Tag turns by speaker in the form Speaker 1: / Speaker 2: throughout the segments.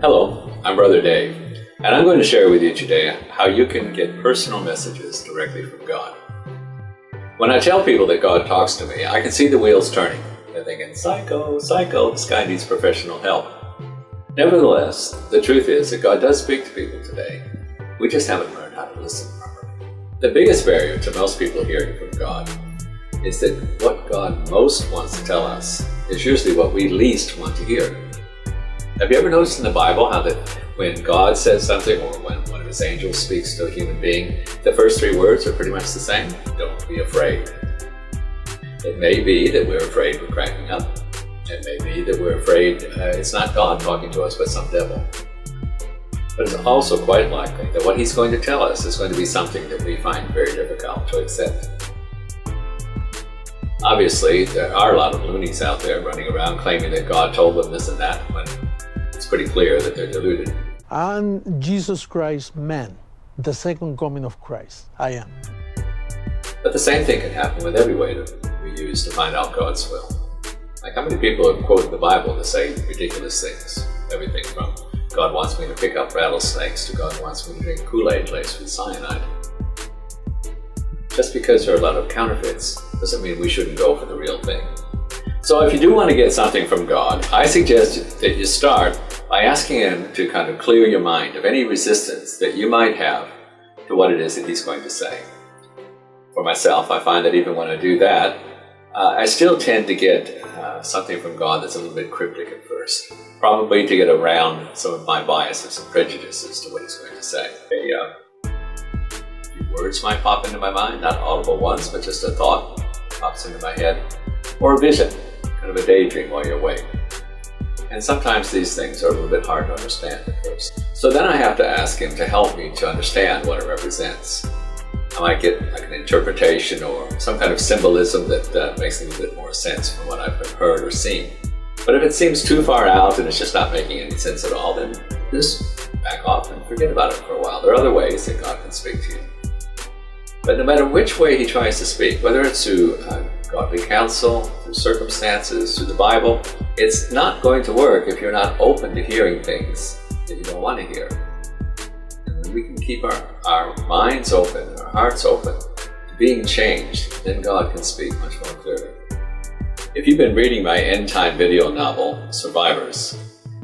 Speaker 1: Hello, I'm Brother Dave, and I'm going to share with you today how you can get personal messages directly from God. When I tell people that God talks to me, I can see the wheels turning. They're thinking, psycho, this guy needs professional help. Nevertheless, the truth is that God does speak to people today. We just haven't learned how to listen properly. The biggest barrier to most people hearing from God is that what God most wants to tell us is usually what we least want to hear. Have you ever noticed in the Bible how that when God says something or when one of his angels speaks to a human being, the first three words are pretty much the same? Don't be afraid. It may be that we're afraid we're cracking up. It may be that we're afraid it's not God talking to us but some devil. But it's also quite likely that what he's going to tell us is going to be something that we find very difficult to accept. Obviously, there are a lot of loonies out there running around claiming that God told them this and that when it's pretty clear that they're deluded.
Speaker 2: And Jesus Christ meant the second coming of Christ. I am.
Speaker 1: But the same thing can happen with every way that we use to find out God's will. Like how many people have quoted the Bible to say ridiculous things? Everything from God wants me to pick up rattlesnakes to God wants me to drink Kool-Aid laced with cyanide. Just because there are a lot of counterfeits doesn't mean we shouldn't go for the real thing. So if you do want to get something from God, I suggest that you start by asking him to kind of clear your mind of any resistance that you might have to what it is that he's going to say. For myself, I find that even when I do that, I still tend to get something from God that's a little bit cryptic at first, probably to get around some of my biases and prejudices to what he's going to say. A few words might pop into my mind, not audible ones, but just a thought pops into my head, or a vision, kind of a daydream while you're awake. And sometimes these things are a little bit hard to understand at first. So then I have to ask him to help me to understand what it represents. I might get like an interpretation or some kind of symbolism that makes a little bit more sense from what I've heard or seen. But if it seems too far out and it's just not making any sense at all, then just back off and forget about it for a while. There are other ways that God can speak to you. But no matter which way he tries to speak, whether it's through godly counsel, through circumstances, through the Bible, it's not going to work if you're not open to hearing things that you don't want to hear. And when we can keep our minds open, our hearts open to being changed, then God can speak much more clearly. If you've been reading my end-time video novel, Survivors,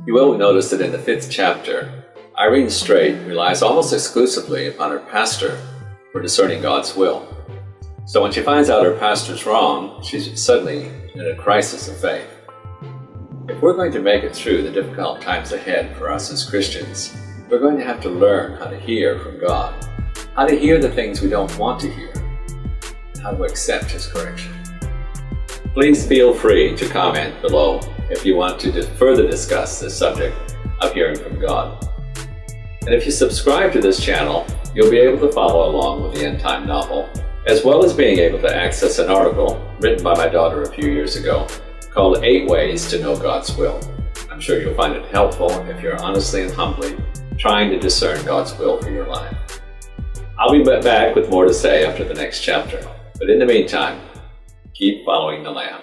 Speaker 1: you will notice that in the 5th chapter, Irene Strait relies almost exclusively upon her pastor for discerning God's will. So when she finds out her pastor's wrong, she's suddenly in a crisis of faith. If we're going to make it through the difficult times ahead for us as Christians, we're going to have to learn how to hear from God, how to hear the things we don't want to hear, and how to accept his correction. Please feel free to comment below if you want to further discuss this subject of hearing from God. And if you subscribe to this channel, you'll be able to follow along with the end-time novel, as well as being able to access an article written by my daughter a few years ago called 8 Ways to Know God's Will. I'm sure you'll find it helpful if you're honestly and humbly trying to discern God's will for your life. I'll be back with more to say after the next chapter, but in the meantime, keep following the Lamb.